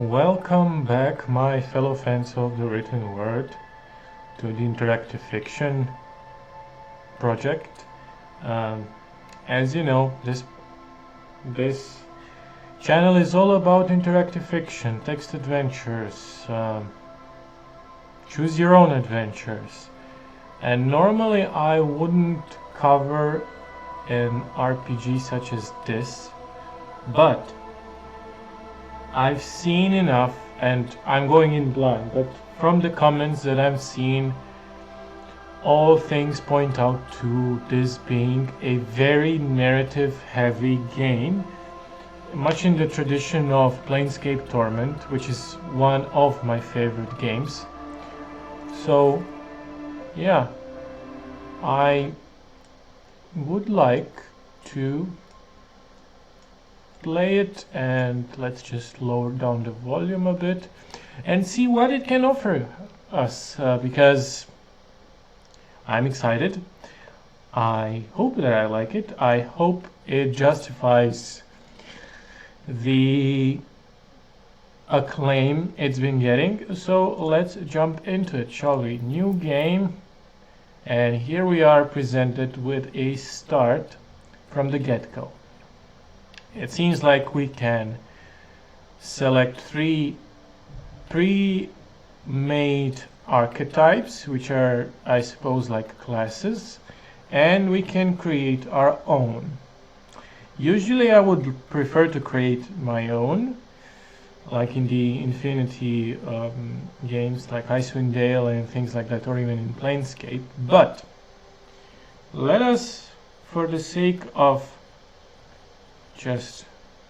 Welcome back, my fellow fans of the written word, to the interactive fiction project. As you know, this channel is all about interactive fiction, text adventures, choose your own adventures. And normally I wouldn't cover an RPG such as this, but I've seen enough, and I'm going in blind, but from the comments that I've seen, all things point out to this being a very narrative heavy game, much in the tradition of Planescape Torment, which is one of my favorite games. So yeah, I would like to play it, and let's just lower down the volume a bit and see what it can offer us, because I'm excited. I hope that I like it. I hope it justifies the acclaim it's been getting. So let's jump into it, shall we? New game, and here we are presented with a start from the get-go. It seems like we can select 3 pre-made archetypes, which are, I suppose, like classes, and we can create our own. Usually I would prefer to create my own, like in the Infinity games like Icewind Dale and things like that, or even in Planescape. But let us, for the sake of just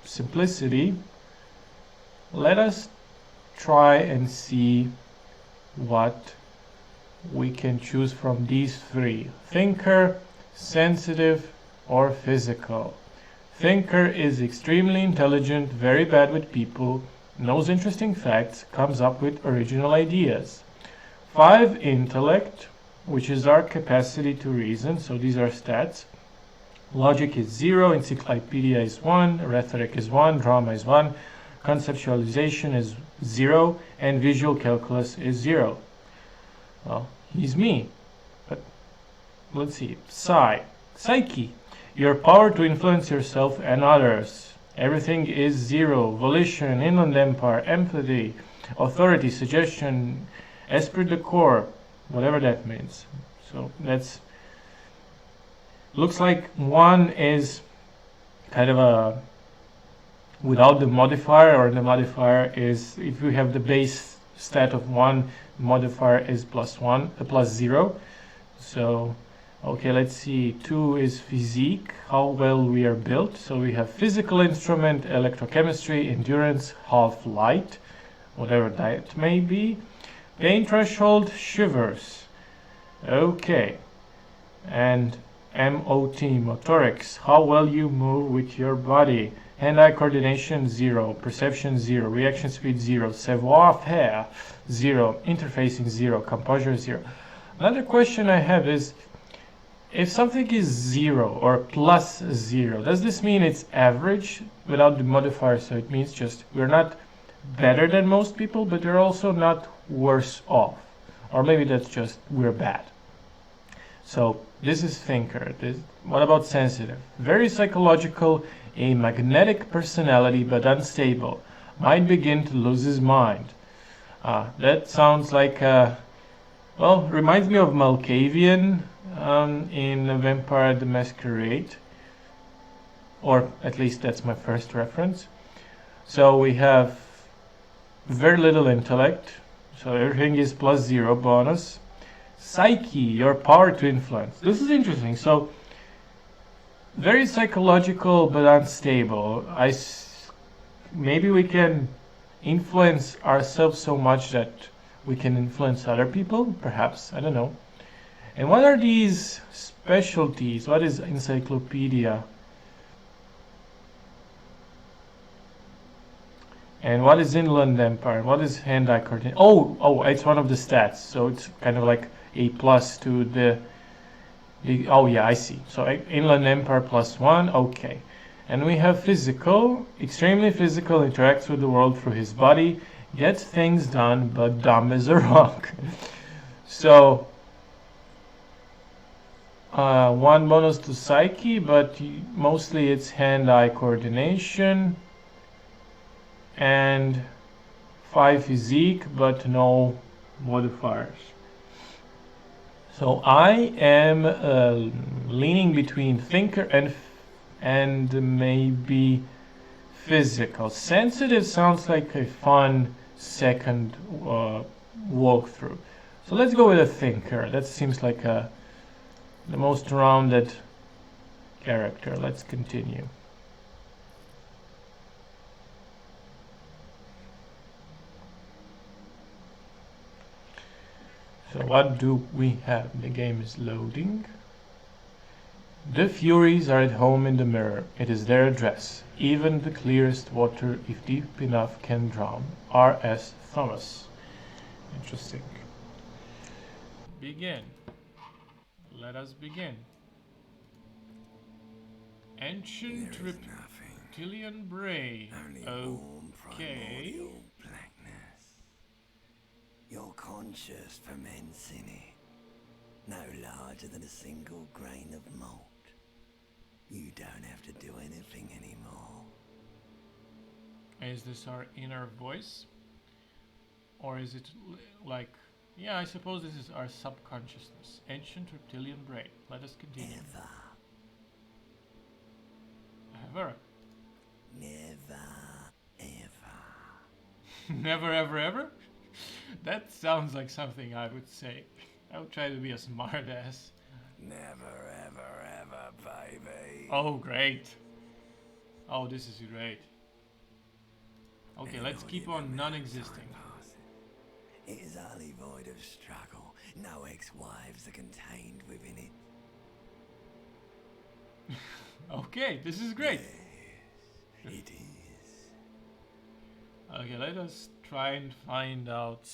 simplicity, let us try and see what we can choose from these 3: thinker, sensitive, or physical. Thinker is extremely intelligent, very bad with people, knows interesting facts, comes up with original ideas. 5 intellect, which is our capacity to reason, so these are stats. Logic is 0, encyclopedia is 1, rhetoric is 1, drama is 1, conceptualization is 0, and visual calculus is 0. Well, he's me. But let's see. Psyche. Your power to influence yourself and others. Everything is 0. Volition, inland empire, empathy, authority, suggestion, esprit de corps, whatever that means. So that's... looks like 1 is kind of a without the modifier, or the modifier is, if we have the base stat of 1, modifier is plus 0. So okay, let's see. 2 is physique, how well we are built. So we have physical instrument, electrochemistry, endurance, half light, whatever that may be. Pain threshold, shivers. Okay, and MOT, motorics, how well you move with your body. Hand-eye coordination 0, perception 0, reaction speed 0, savoir-faire 0, interfacing 0, composure 0. Another question I have is, if something is 0 or plus 0, does this mean it's average without the modifier? So it means just we're not better than most people, but we're also not worse off. Or maybe that's just we're bad. So this is thinker. What about sensitive? Very psychological, a magnetic personality, but unstable. Might begin to lose his mind. That sounds like, well, reminds me of Malkavian in Vampire the Masquerade. Or at least that's my first reference. So we have very little intellect. So everything is plus 0 bonus. Psyche, your power to influence. This is interesting. So very psychological but unstable. Maybe we can influence ourselves so much that we can influence other people, perhaps. I don't know. And what are these specialties? What is encyclopedia? And what is inland empire? What is hand-eye coordination? Oh, it's one of the stats. So it's kind of like a plus to the oh yeah, I see. So inland empire plus 1, okay. And we have physical, extremely physical, interacts with the world through his body, gets things done, but dumb as a rock. So, one bonus to psyche, but mostly it's hand-eye coordination. And 5 physique, but no modifiers. So I am leaning between thinker and maybe physical. Sensitive sounds like a fun second walkthrough. So let's go with a thinker. That seems like the most rounded character. Let's continue. So what do we have? The game is loading. The Furies are at home in the mirror. It is their address. Even the clearest water, if deep enough, can drown. R.S. Thomas. Interesting. Begin. Let us begin. Ancient reptilian brain. Okay. You're conscious ferments in it, no larger than a single grain of malt. You don't have to do anything anymore. Is this our inner voice? Or is it like... Yeah, I suppose this is our subconsciousness. Ancient reptilian brain. Let us continue. Ever? Never, ever. Never, ever, ever? That sounds like something I would say. I would try to be a smart ass. Never, ever, ever, baby. Oh, great. Oh, this is great. Okay, let's keep on non-existing. It is utterly void of struggle. No ex-wives are contained within it. Okay, this is great. Yes, it is. Okay, let us try and find out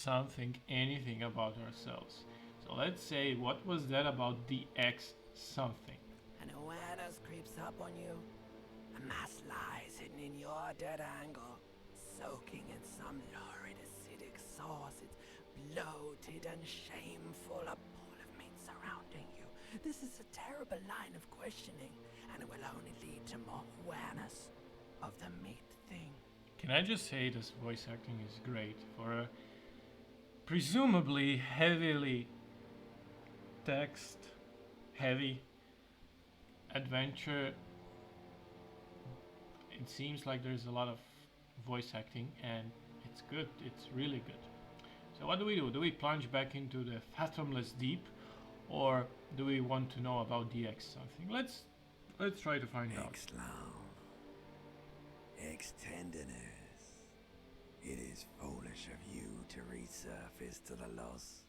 anything about ourselves. So let's say, what was that about the X something? An awareness creeps up on you. A mass lies hidden in your dead angle, soaking in some lurid acidic sauce. It's bloated and shameful, a pool of meat surrounding you. This is a terrible line of questioning, and it will only lead to more awareness of the meat thing. Can I just say this voice acting is great for a presumably heavily text heavy adventure. It seems like there's a lot of voice acting and it's good. It's really good. So what do we do? Do we plunge back into the fathomless deep, or do we want to know about DX something? Let's try to find out. Ex-love, ex-tenderness. It is foolish of you to resurface to the loss.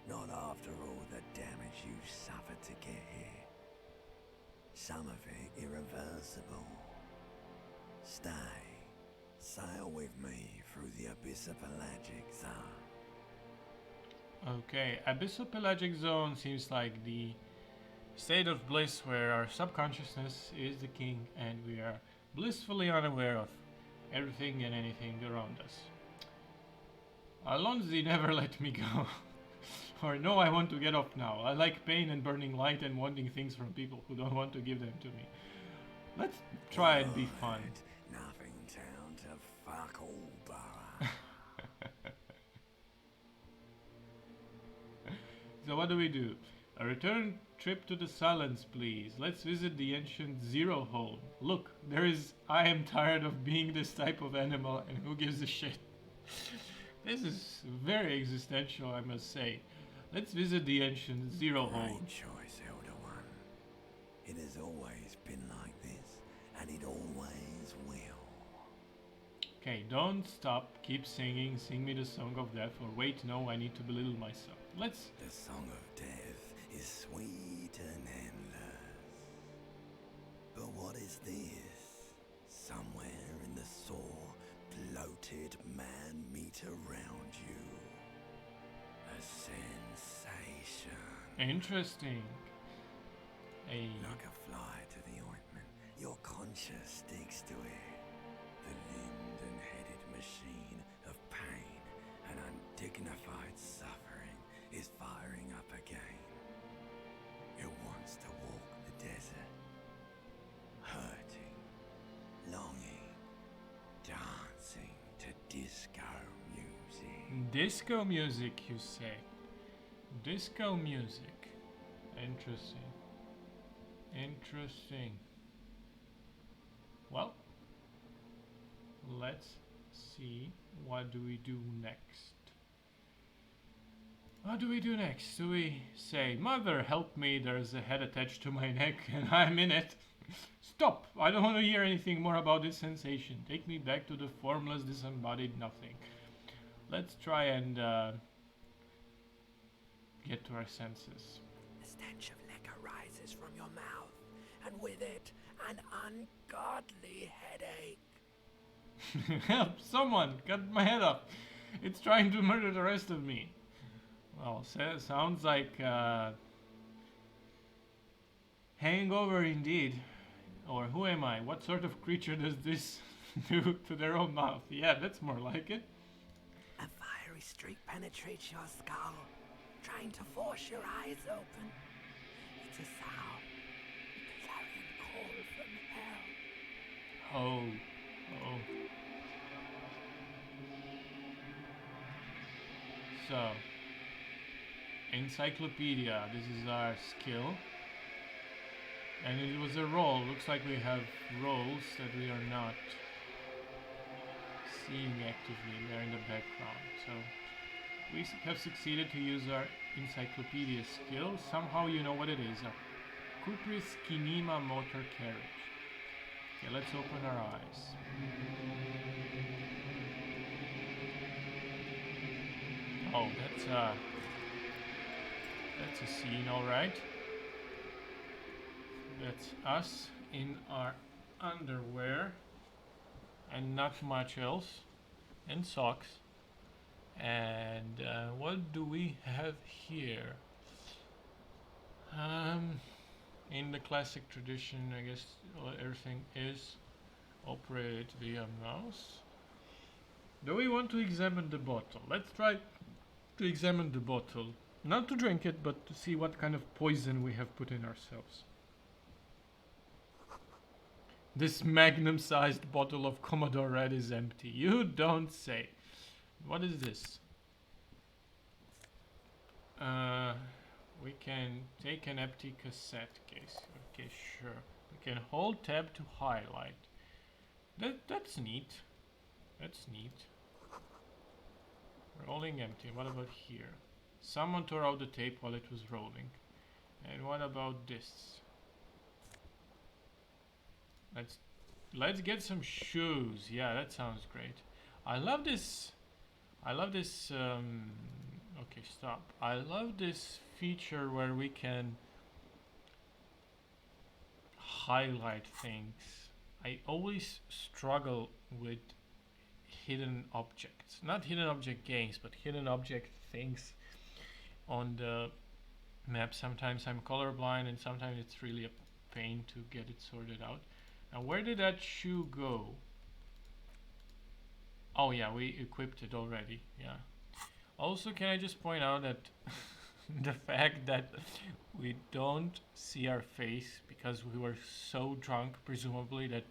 Not after all the damage you suffered to get here. Some of it irreversible. Stay. Sail with me through the abyssopelagic zone. Okay, abyssopelagic zone seems like the state of bliss where our subconsciousness is the king and we are blissfully unaware of everything and anything around us. Alonzi never let me go. Or no, I want to get off now. I like pain and burning light and wanting things from people who don't want to give them to me. Let's try and be fun. Nothing down to fuck all borough. So what do? A return trip to the silence, please. Let's visit the ancient zero hole. Look, I am tired of being this type of animal and who gives a shit. This is very existential, I must say. Let's visit the ancient zero hole. Right choice, Elder One. It has always been like this, and it always will. Okay, don't stop. Keep singing. Sing me the song of death. Or wait, no, I need to belittle myself. Let's... The song of death is sweet and endless. But what is this? Somewhere in the sore, bloated man meat around you. A sensation. Interesting. Like a fly to the ointment. Your conscience sticks to it. The limbed and headed machine of pain and undignified suffering is firing up again. It wants to walk the desert, hurting, longing, dancing to disco music. Disco music, you say? Disco music. Interesting. Interesting. Well, let's see, what do we do next? What do we do next? Do we say, "Mother, help me, there's a head attached to my neck and I'm in it. Stop! I don't want to hear anything more about this sensation. Take me back to the formless, disembodied nothing." Let's try and get to our senses. The stench of liquor rises from your mouth, and with it, an ungodly headache. Help! Someone! Cut my head off! It's trying to murder the rest of me. Well, sounds like hangover indeed. Or who am I? What sort of creature does this do to their own mouth? Yeah, that's more like it. A fiery streak penetrates your skull, trying to force your eyes open. It's a sound, a clarion call from hell. Oh. So, encyclopedia, this is our skill. And it was a roll. Looks like we have rolls that we are not seeing actively. They're in the background. So, we have succeeded to use our encyclopedia skill. Somehow you know what it is. A Cupris kinema motor carriage. Okay, let's open our eyes. Oh, that's a scene, all right. That's us in our underwear and not much else, and socks. And what do we have here? In the classic tradition, I guess everything is operated via mouse. Do we want to examine the bottle? Let's try to examine the bottle. Not to drink it, but to see what kind of poison we have put in ourselves. This magnum-sized bottle of Commodore Red is empty. You don't say. What is this? We can take an empty cassette case. Okay, sure. We can hold tab to highlight. That's neat. That's neat. Rolling empty. What about here? Someone tore out the tape while it was rolling. And what about this? Let's get some shoes. Yeah, that sounds great. I love this. Okay, stop. I love this feature where we can highlight things. I always struggle with hidden objects. Not hidden object games, but hidden object things on the map. Sometimes I'm colorblind and sometimes it's really a pain to get it sorted out. Now, where did that shoe go? Oh yeah, we equipped it already. Yeah. Also, can I just point out that the fact that we don't see our face because we were so drunk, presumably, that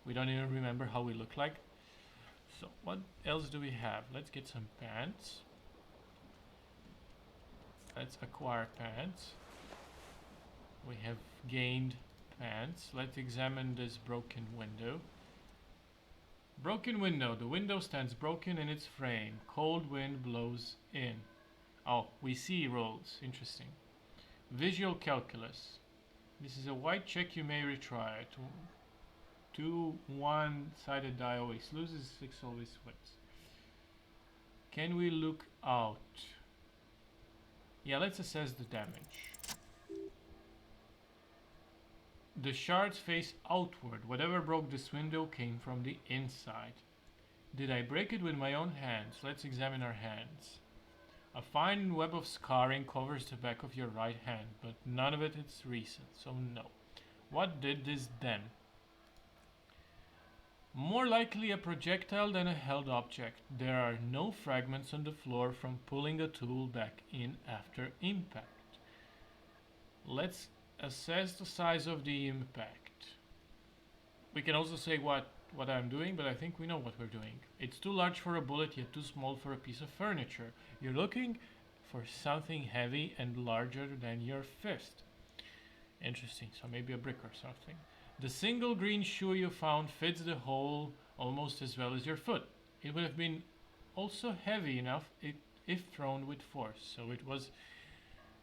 we don't even remember how we look like. So what else do we have? Let's get some pants. Let's acquire pants. We have gained pants. Let's examine this broken window. Broken window. The window stands broken in its frame. Cold wind blows in. Oh, we see rolls. Interesting. Visual calculus. This is a white check you may retry. Two one-sided die always loses, 6 always wins. Can we look out? Yeah, let's assess the damage. The shards face outward. Whatever broke this window came from the inside. Did I break it with my own hands? Let's examine our hands. A fine web of scarring covers the back of your right hand, but none of it is recent, so no. What did this then? More likely a projectile than a held object. There are no fragments on the floor from pulling a tool back in after impact. Let's assess the size of the impact. We can also say what I'm doing, but I think we know what we're doing. It's too large for a bullet, yet too small for a piece of furniture. You're looking for something heavy and larger than your fist. Interesting, so maybe a brick or something. The single green shoe you found fits the hole almost as well as your foot. It would have been also heavy enough if thrown with force, so it was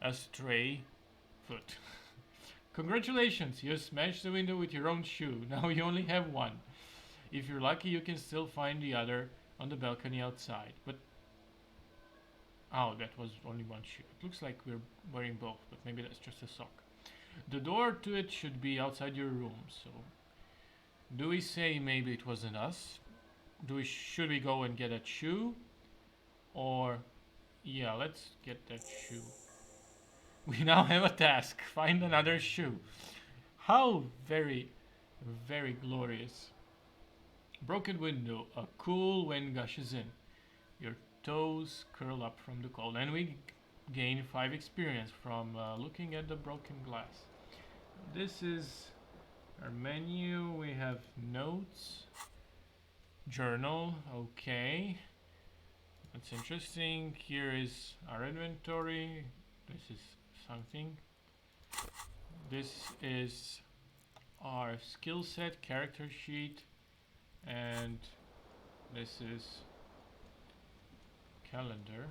a stray foot. Congratulations, you smashed the window with your own shoe. Now you only have one. If you're lucky, you can still find the other on the balcony outside. But oh, that was only one shoe. It looks like we're wearing both, but maybe that's just a sock. The door to it should be outside your room, so do we say maybe it wasn't us? Should we go and get a shoe? Or yeah, let's get that shoe. We now have a task. Find another shoe. How very, very glorious. Broken window. A cool wind gushes in. Your toes curl up from the cold. And we gain 5 experience from looking at the broken glass. This is our menu. We have notes. Journal. Okay. That's interesting. Here is our inventory. This is something. This is our skill set, character sheet, and this is calendar.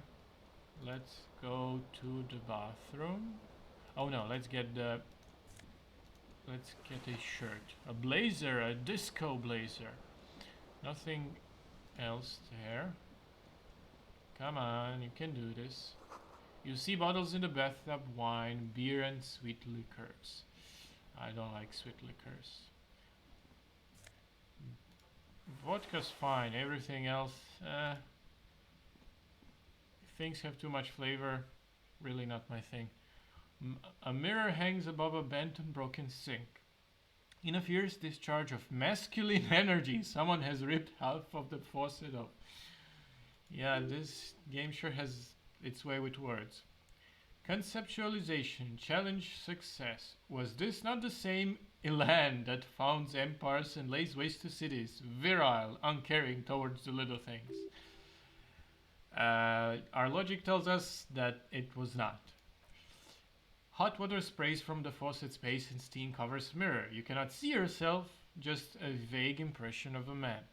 Let's go to the bathroom. Oh no, let's get a shirt. A blazer, a disco blazer. Nothing else there. Come on, you can do this. You see bottles in the bathtub, wine, beer, and sweet liquors. I don't like sweet liquors. Vodka's fine. Everything else, things have too much flavor. Really not my thing. A mirror hangs above a bent and broken sink. In a fierce discharge of masculine energy, someone has ripped half of the faucet off. Yeah, this game sure has its way with words. Conceptualization, challenge, success. Was this not the same Elan that founds empires and lays waste to cities, virile, uncaring towards the little things? Our logic tells us that it was not. Hot water sprays from the faucet's base and steam covers mirror. You cannot see yourself, just a vague impression of a man.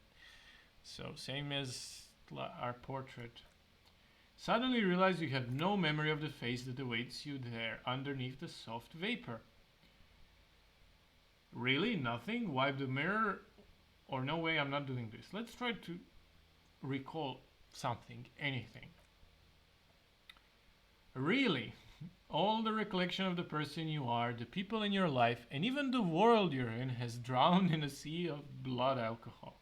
So, same as our portrait. Suddenly realize you have no memory of the face that awaits you there underneath the soft vapor. Really? Nothing? Wipe the mirror? Or no way, I'm not doing this. Let's try to recall something, anything. Really? All the recollection of the person you are, the people in your life, and even the world you're in has drowned in a sea of blood alcohol.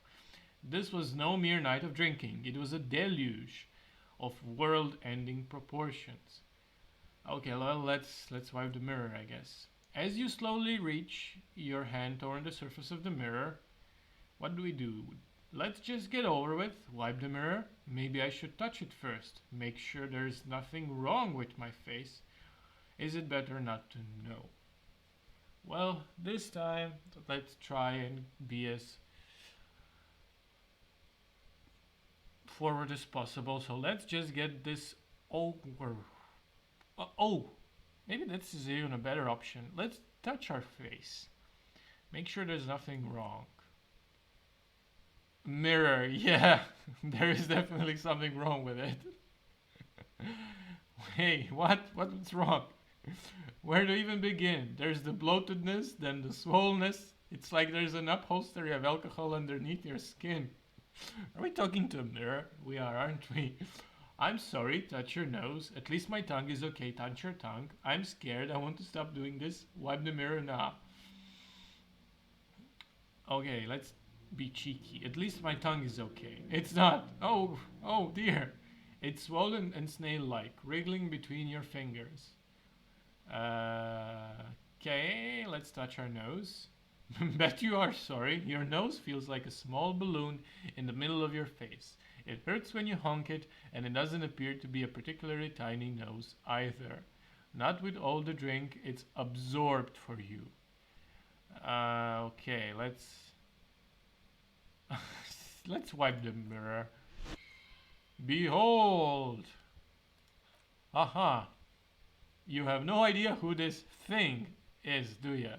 This was no mere night of drinking. It was a deluge of world-ending proportions. Okay, well, let's wipe the mirror, I guess. As you slowly reach your hand toward the surface of the mirror, what do? Let's just get over with. Wipe the mirror. Maybe I should touch it first. Make sure there's nothing wrong with my face. Is it better not to know? Well, this time, let's try and be as forward as possible. So let's just get this over. Maybe this is even a better option. Let's touch our face. Make sure there's nothing wrong. Mirror, yeah, there is definitely something wrong with it. Hey, what's wrong? Where to even begin? There's the bloatedness, then the swollenness. It's like there's an upholstery of alcohol underneath your skin. Are we talking to a mirror? We are, aren't we? I'm sorry, touch your nose. At least my tongue is okay, touch your tongue. I'm scared, I want to stop doing this. Wipe the mirror now. Okay, let's be cheeky. At least my tongue is okay. It's not. Oh dear. It's swollen and snail-like, wriggling between your fingers. Okay, let's touch our nose. Bet you are sorry. Your nose feels like a small balloon in the middle of your face. It hurts when you honk it, and it doesn't appear to be a particularly tiny nose either. Not with all the drink, it's absorbed for you. Okay, let's wipe the mirror. Behold! Aha! You have no idea who this thing is, do you?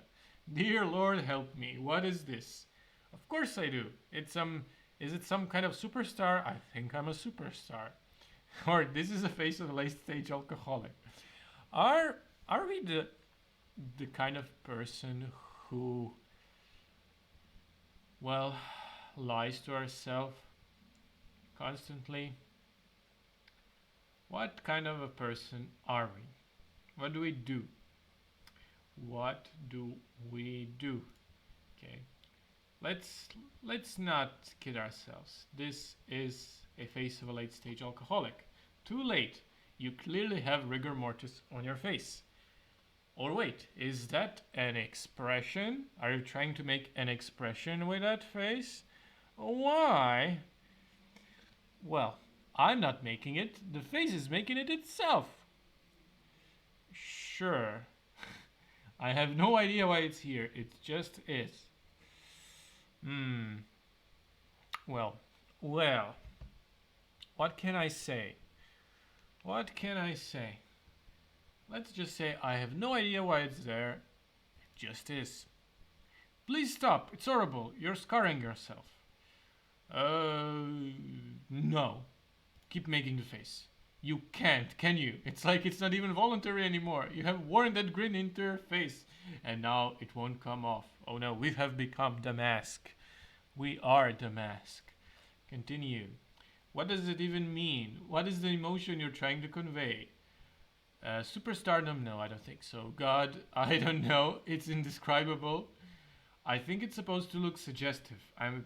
Dear Lord, help me. What is this? Of course I do. Is it some kind of superstar? I think I'm a superstar. Or this is a face of a late stage alcoholic. Are are we the kind of person who, well, lies to ourselves constantly? What kind of a person are we? What do we do? What do we do? Okay. Let's not kid ourselves. This is a face of a late stage alcoholic. Too late. You clearly have rigor mortis on your face. Or wait, is that an expression? Are you trying to make an expression with that face? Why? Well, I'm not making it. The face is making it itself. Sure. I have no idea why it's here. It just is. Hmm. Well, well. What can I say? What can I say? Let's just say I have no idea why it's there. It just is. Please stop. It's horrible. You're scarring yourself. No. Keep making the face. You can't, can you? It's like it's not even voluntary anymore. You have worn that grin into your face, and now it won't come off. Oh no, we have become the mask. We are the mask. Continue. What does it even mean? What is the emotion you're trying to convey? Superstardom? No, I don't think so. God? I don't know. It's indescribable. I think it's supposed to look suggestive. I'm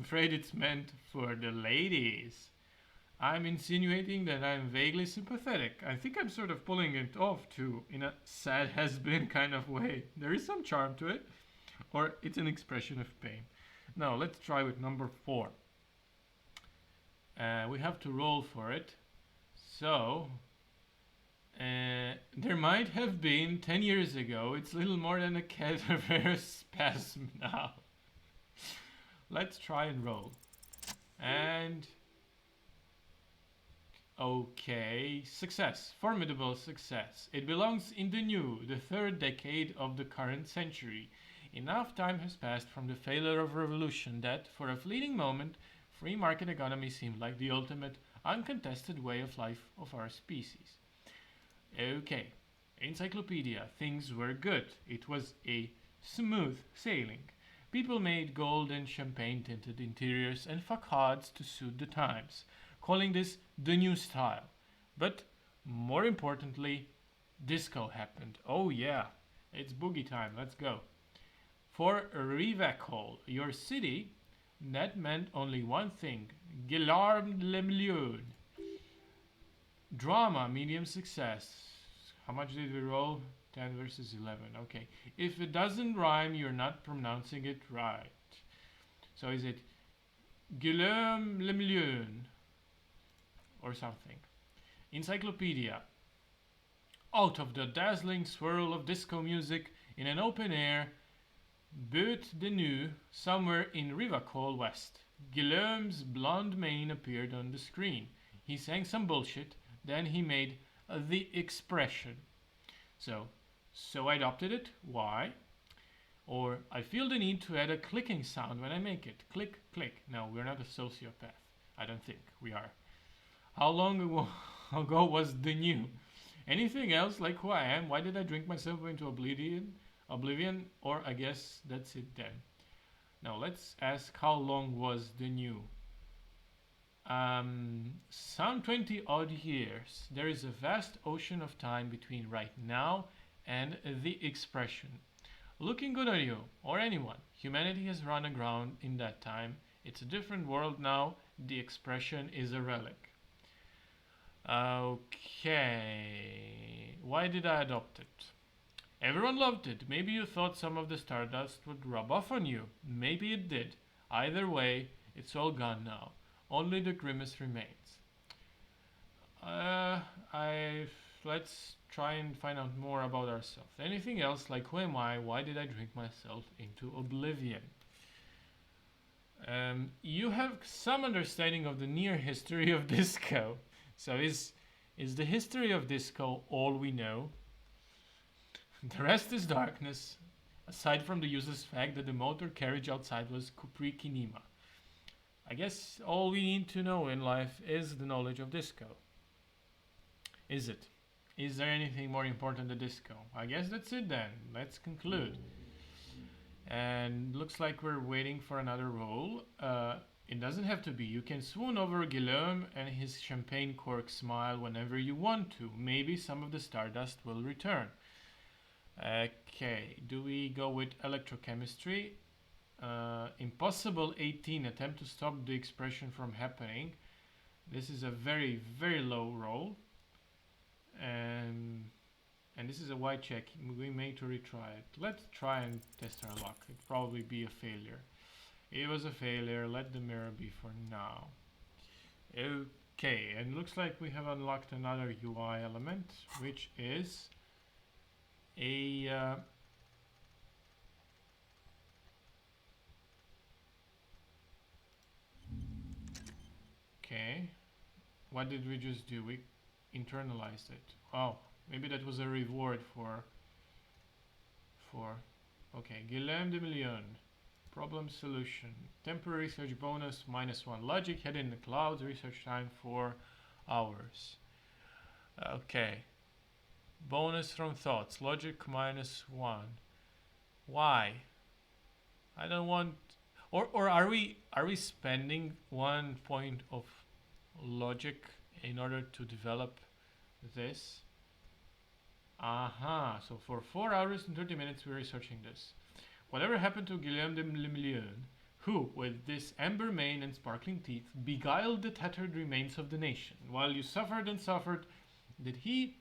afraid it's meant for the ladies. I'm insinuating that I'm vaguely sympathetic. I think I'm sort of pulling it off too, in a sad has been kind of way. There is some charm to it, or it's an expression of pain. Now, let's try with number 4. We have to roll for it. So, there might have been 10 years ago. It's little more than a cadaverous spasm now. Let's try and roll. And okay, success, formidable success. It belongs in the new, the 3rd decade of the current century. Enough time has passed from the failure of revolution that, for a fleeting moment, free market economy seemed like the ultimate, uncontested way of life of our species. Okay, encyclopedia, things were good. It was a smooth sailing. People made gold and champagne tinted interiors and facades to suit the times, calling this the new style. But more importantly, disco happened. Oh yeah, it's boogie time, let's go. For Rivacol, your city, that meant only one thing, Guillaume le Milieu. Drama, medium success. How much did we roll? 10 versus 11. Okay. If it doesn't rhyme, you're not pronouncing it right. So is it Guillaume le Milieu or something? Encyclopedia. Out of the dazzling swirl of disco music in an open air, Beut de Nuit, somewhere in Rivacol West. Guillaume's blonde mane appeared on the screen. He sang some bullshit, then he made the expression. So I adopted it. Why? Or I feel the need to add a clicking sound when I make it. Click, click. No, we're not a sociopath. I don't think we are. How long ago was the new? Anything else like who I am? Why did I drink myself into oblivion? Or I guess that's it then. Now let's ask how long was the new? Some 20 odd years. There is a vast ocean of time between right now and the expression. Looking good on you, or anyone. Humanity has run aground in that time. It's a different world now. The expression is a relic. Okay. Why did I adopt it? Everyone loved it. Maybe you thought some of the stardust would rub off on you. Maybe it did. Either way, it's all gone now. Only the grimace remains. Let's try and find out more about ourselves. Anything else, like who am I? Why did I drink myself into oblivion? You have some understanding of the near history of disco. So is the history of disco all we know? The rest is darkness, aside from the useless fact that the motor carriage outside was Capri Kinema. I guess all we need to know in life is the knowledge of disco. Is it? Is there anything more important than disco? I guess that's it then. Let's conclude. And looks like we're waiting for another roll. It doesn't have to be. You can swoon over Guillaume and his champagne cork smile whenever you want to. Maybe some of the stardust will return. Okay, do we go with electrochemistry? Impossible 18. Attempt to stop the expression from happening. This is a very, very low roll. And this is a white check. We may to retry it. Let's try and test our luck. It'd probably be a failure. It was a failure. Let the mirror be for now. Okay, and looks like we have unlocked another UI element, which is a okay. What did we just do? We internalized it. Oh, maybe that was a reward for okay, Guillaume de Million. Problem solution. Temporary research bonus -1. Logic hidden in the clouds. Research time 4 hours. Okay. Bonus from thoughts. Logic -1. Why? I don't want. Or are we spending 1 point of logic in order to develop this? Aha. So for 4 hours and 30 minutes we're researching this. Whatever happened to Guillaume de Million, who, with this amber mane and sparkling teeth, beguiled the tattered remains of the nation? While you suffered and suffered, did he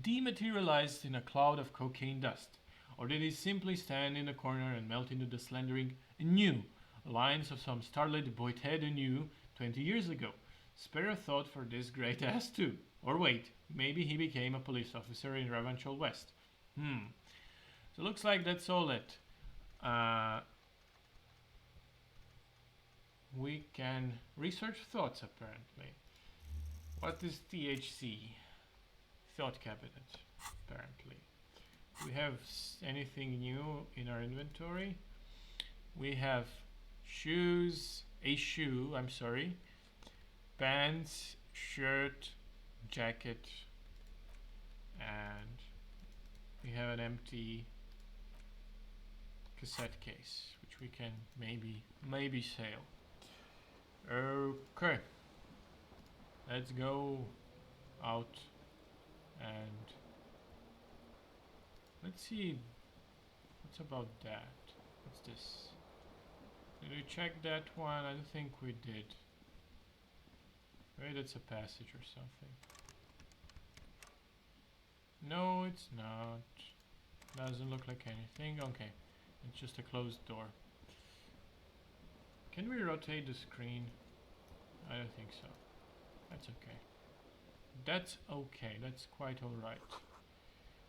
dematerialize in a cloud of cocaine dust? Or did he simply stand in a corner and melt into the slendering new lines of some starlit Boite de Nuit 20 years ago? Spare a thought for this great ass too. Or wait, maybe he became a police officer in Ravenshaw West. So looks like that's all it. We can research thoughts apparently. What is THC? Thought cabinet, apparently. Do we have anything new in our inventory? We have pants, shirt, jacket, and we have an empty cassette case, which we can maybe sell. Okay, let's go out and let's see what's about that. What's this? Did we check that one? I don't think we did. Maybe that's a passage or something. No, it's not. Doesn't look like anything. Okay, it's just a closed door. Can we rotate the screen? I don't think so. That's okay. That's okay. That's quite alright.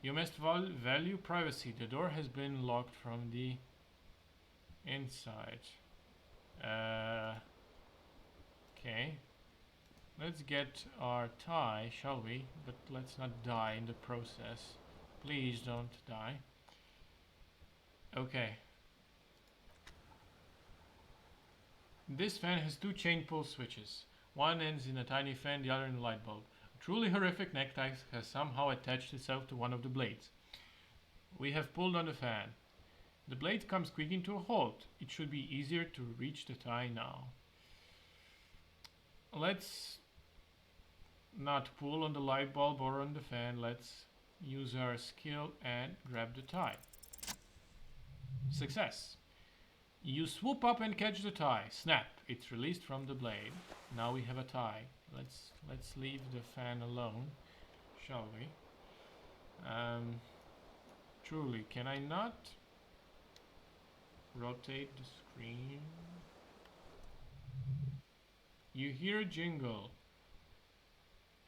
You must value privacy. The door has been locked from the inside. Okay. Let's get our tie, shall we? But let's not die in the process. Please don't die. Okay. This fan has 2 chain pull switches. One ends in a tiny fan, the other in a light bulb. A truly horrific necktie has somehow attached itself to one of the blades. We have pulled on the fan. The blade comes squeaking to a halt. It should be easier to reach the tie now. Let's not pull on the light bulb or on the fan. Let's use our skill and grab the tie. Success. You swoop up and catch the tie. Snap. It's released from the blade. Now we have a tie. Let's leave the fan alone, shall we? Truly, can I not rotate the screen? You hear a jingle.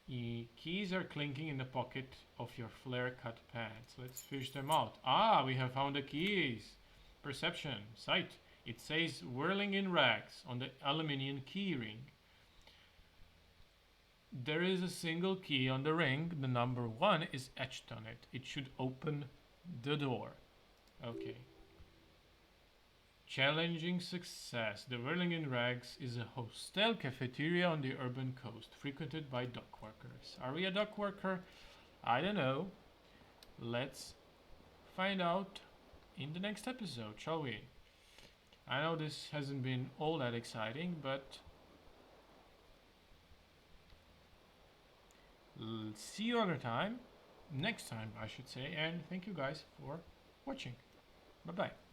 Keys are clinking in the pocket of your flare cut pants. Let's fish them out. Ah, we have found the keys. Perception, sight. It says whirling in rags on the aluminium key ring. There is a single key on the ring. The number 1 is etched on it. It should open the door. Okay. Challenging success. The Whirling in Rags is a hostel cafeteria on the urban coast, frequented by dock workers. Are we a dock worker? I don't know. Let's find out in the next episode, shall we? I know this hasn't been all that exciting, but see you another time. Next time, I should say. And thank you guys for watching. Bye-bye.